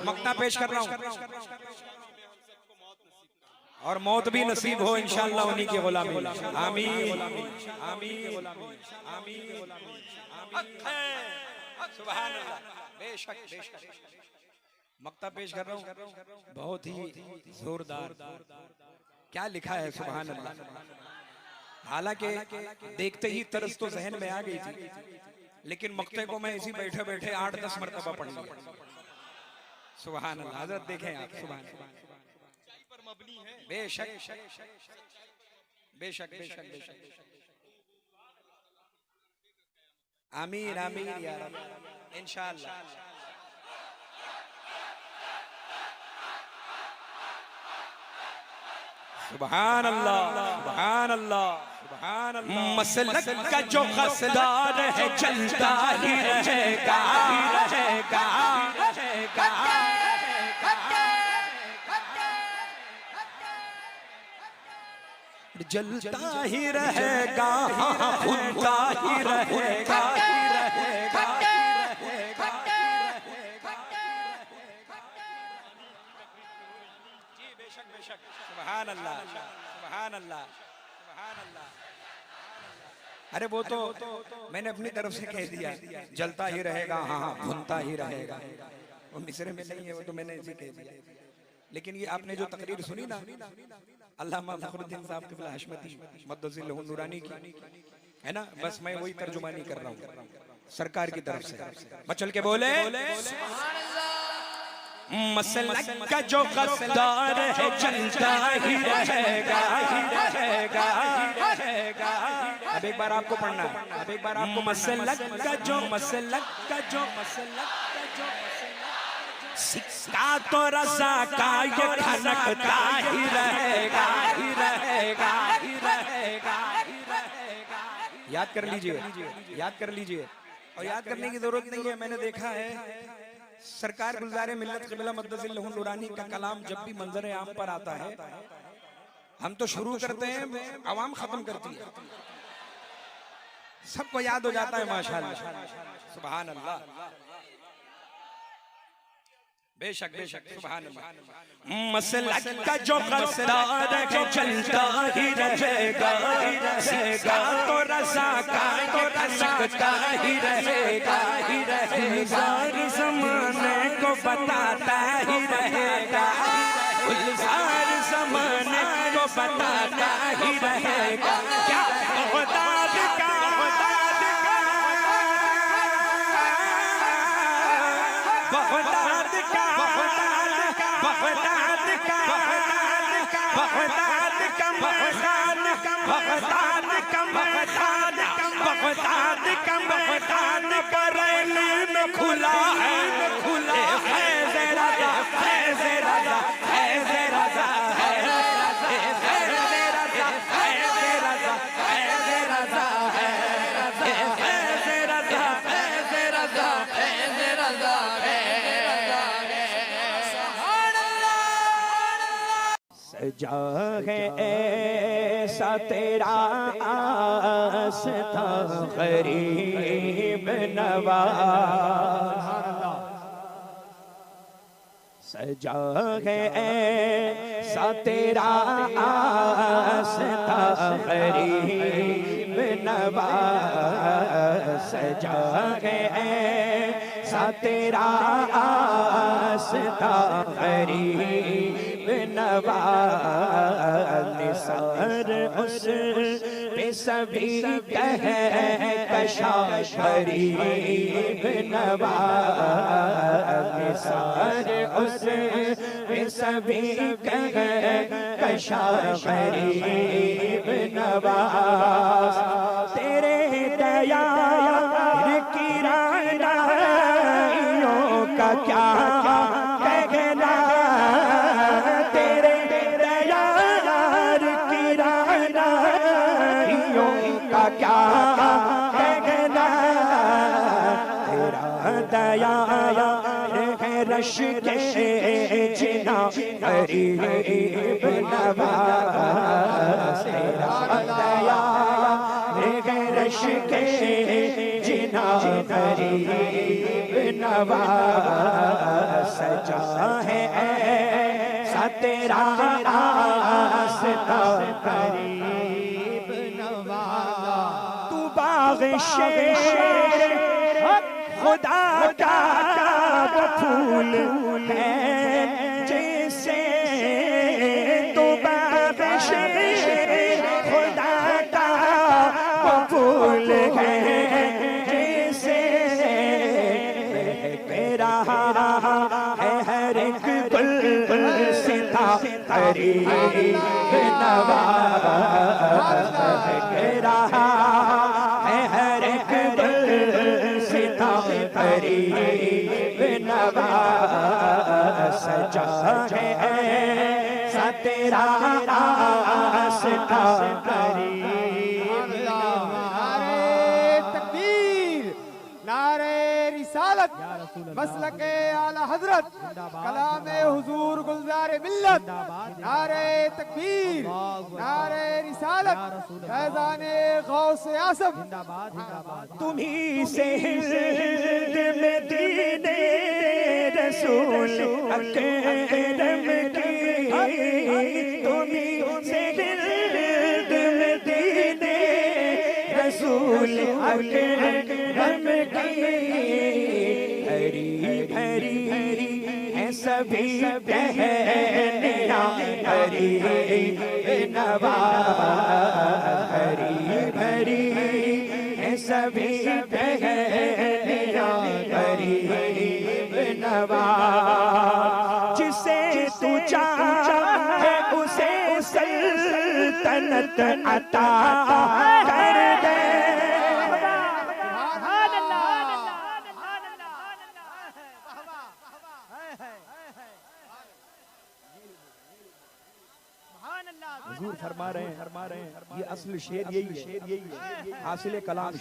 مقطع پیش کر رہا ہوں، اور موت بھی نصیب ہو انشاءاللہ انہی کی غلامی۔ آمین آمین آمین۔ سبحان اللہ۔ بے شک بے شک۔ مقطع پیش کر رہا ہوں، بہت ہی زوردار۔ کیا لکھا ہے؟ سبحان اللہ۔ حالانکہ دیکھتے ہی طرز تو ذہن میں آ گئی تھی، لیکن مقطع کو میں اسی بیٹھے بیٹھے 8-10 مرتبہ پڑھ لیا۔ سبحان اللہ۔ حضرت دیکھیں آپ، سبحان اللہ۔ بے شک بے شک بے شک بے شک۔ آمین آمین یا رب انشاءاللہ۔ سبحان اللہ سبحان اللہ سبحان اللہ۔ مسلک کا جو خسدار ہے چلتا ہی رہے گا، رہے گا رہے گا۔ جلتا ہی رہے گا، بھولتا ہی رہے گا، رہے گا۔ جی بے شک بے شک۔ سبحان اللہ سبحان اللہ سبحان اللہ۔ ارے وہ تو میں نے اپنی طرف سے کہہ دیا، جلتا ہی رہے گا، ہاں بھونتا ہی رہے گا۔ وہ مصرے میں نہیں ہے، وہ تو میں نے اسے کہہ دیا۔ لیکن یہ آپ نے جو تقریر سنی نا علامہ فخر الدین صاحب قبلہ حشمتی مقدس اللہ نورانی کی ہے نا، بس میں وہی ترجمانی کر رہا ہوں سرکار کی طرف سے۔ بچل کے بولے مسلک کا جو قصدار ہے چلتا ہی رہے گا، رہے گا رہے گا۔ اب ایک بار آپ کو پڑھنا ہے، اب ایک بار آپ کو مسلک کا جو مسلک کا جو مسلک کا جو سکہ تو رضا کا یہ کھنکتا ہی رہے گا، ہی رہے گا ہی رہے گا ہی رہے گا۔ یاد کر لیجئے، یاد کر لیجئے، اور یاد کرنے کی ضرورت نہیں ہے۔ میں نے دیکھا ہے سرکار گلزار ملت قبلہ مقدس اللہ نورانی کا کلام جب بھی منظر عام پر آتا ہے، ہم تو شروع کرتے ہیں، عوام ختم کرتی ہے، سب کو یاد ہو جاتا ہے ماشاءاللہ۔ سبحان اللہ بے شک بے شک۔ سبحان اللہ۔ مسلک کا جو قصدار ہے چلتا ہی رہے گا، سکہ تو رضا کا یہ کھنکتا ہی رہے گا، ہی رہے گا۔ گلزار زمانے کو بتاتا ہی رہے گا، گلزار زمانے کو بتاتا ہی رہے گا۔ کیا بغداد کا بغداد کا بغداد کا بغداد کا میدان، بغداد کا میدان، بغداد کا میدان بریلی میں کھلا ہے، کھلا ہے رضا، فیض رضا، فیض رضا، فیض رضا، فیض رضا، فیض رضا ہے، فیض رضا، فیض رضا، فیض رضا ہے۔ سجا ہے ایسا تیرا آستہ غریب نواز، سجا ہے ایسا تیرا آستہ غریب نواز، سجا ہے ایسا تیرا آستہ غریب نواز، نثار اس پہ سبھی کہے کشاش غریب نواز، نثار اس پہ سبھی کہے کشاش غریب نواز۔ تیرے دیار کی رعنائیوں کا کیا کہنا، کیا کہنا، تیرا دیا ہے رش کے جنا غریب نواز تیرا دیا ہے رش کے جنا غریب نواز سجا ہے ایسا تیرا راستہ غریب نواز تو باغ شیر خدا کا وہ پھول ہے جیسے تو باغ شیر خدا کا وہ پھول ہے جیسے تیرا ہے ہر ایک گلستاں غریب نواز تیرا ہے ہر ایک غریب نواز سجا ہے ایسا تیرا راستہ غریب نواز تکبیر نعرہ رسالت مسلک اعلی حضرت کلام حضور گلزار ملت نعرہ تکبیر نعرہ رسالت فیضان غوث اعظم تمہیں سے ہلد میں دین رسول اکرم کی تمہیں سے ہلد میں دین رسول اکرم کی ہری بھری ہیں سبھی بہنیاں غریب نواز ہری بھری ہیں سبھی بہنیاں غریب نواز جسے تو چاہے اسے سلطنت عطا کر دے حضور فرما رہے ہیں یہ اصل شعر یہی ہے حاصل کلام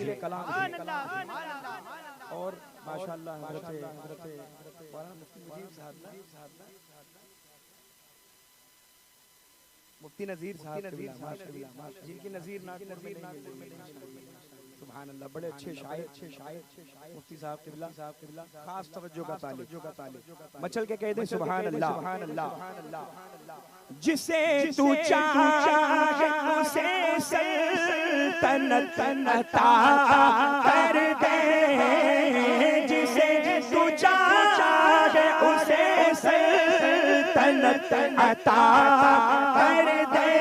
اور ماشاءاللہ حضرت مولانا مفتی نذیر صاحب جن کی نذیر سبحان اللہ بڑے اچھے شاعر مفتی صاحب قبلہ خاص توجہ کا طالب مچل کے کہہ دیں سبحان اللہ جسے تو چاہے اسے سلطنت عطا کر دے جسے تو چاہے اسے سلطنت عطا کر دے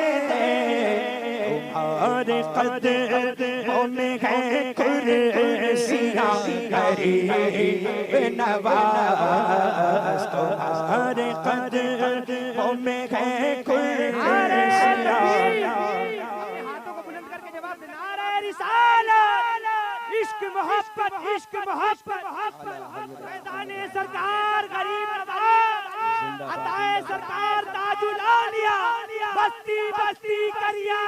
تمہارے قدموں میں ہے کرسیاں غریب نواز تمہارے قدموں میں ہے کرسیاں ہاتھوں کو بلند کر کے جواب دے نعرہ رسالت عشق محبت فیضان سرکار غریب نواز عطائے سرکار تاج الاولیاء بستی بستی کریا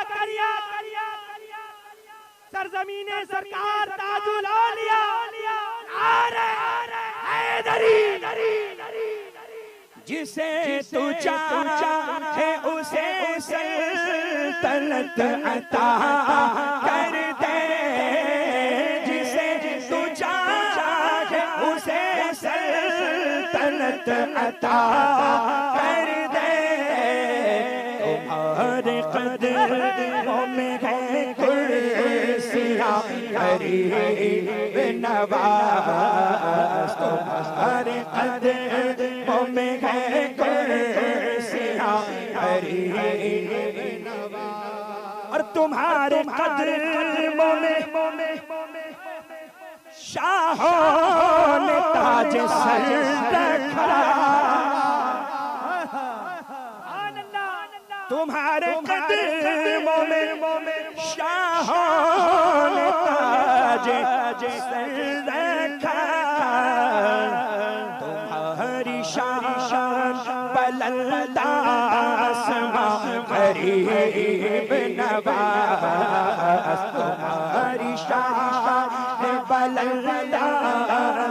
سرزمین سرکار تاج الاولیاء نعرہ حیدری جسے تو چاہے اسے سلطنت عطا کر دے جسے تو چاہے اسے سلطنت عطا کر دے تمہارے قدموں میں ہے کرسیاں غریب نواز تمہارے قدموں میں ہے کرسیاں غریب نواز اور تمہارے قدموں میں شاہوں نے تاج سر رکھا تمہارے قدموں میں شاہوں نے تاج سر رکھا تمہاری شان بلند آسماں غریب نواز تمہاری شان بلند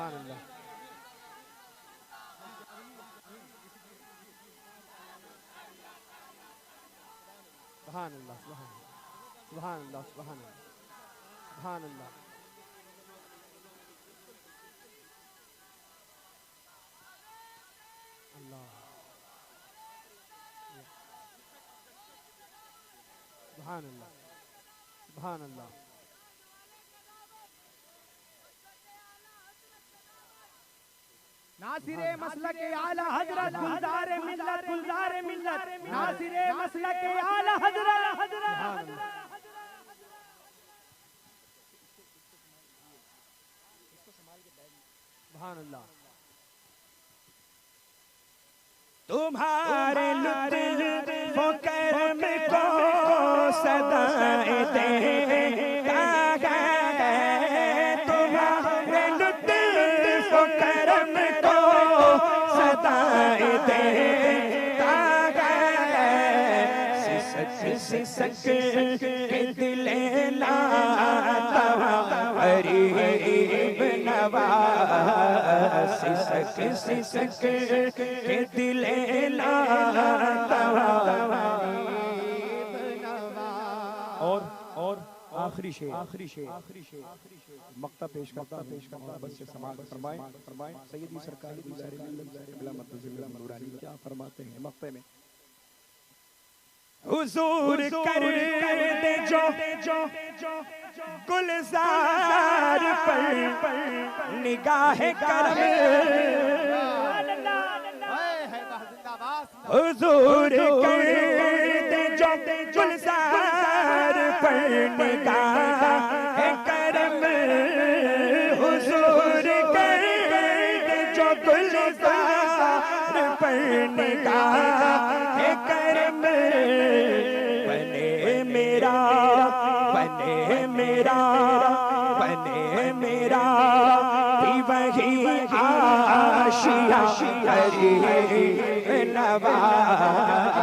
سبحان اللہ سبحان اللہ سبحان اللہ سبحان اللہ سبحان اللہ اللہ سبحان اللہ سبحان اللہ ناصر مسلک اعلی حضرت گلزار ملت گلزار ملت ناصر مسلک اعلی حضرت سبحان اللہ تمہارے لطف و کرم کو سدائیں دیتا ہے، تمہارے لطف و کرم کو سدائیں دیتا ہے، سسک کے دل لاتا غریب نواز، سسک کے دل لاتا اور آخری شعر مقطع پیش کرتا بس سے سماعت فرمائیں سیدی سرکار گلزار ملت بلا متزل نورانی کیا فرماتے ہیں مقطع میں؟ حضور کر دے جو گلزار پر نگاہ کرم، حضور کر دے جو گلزار پر نگاہ کرم، حضور کر دے جو گلزار پر نگاہ کرم، بنے میرا بھی وہی آشیاں غریب نواز،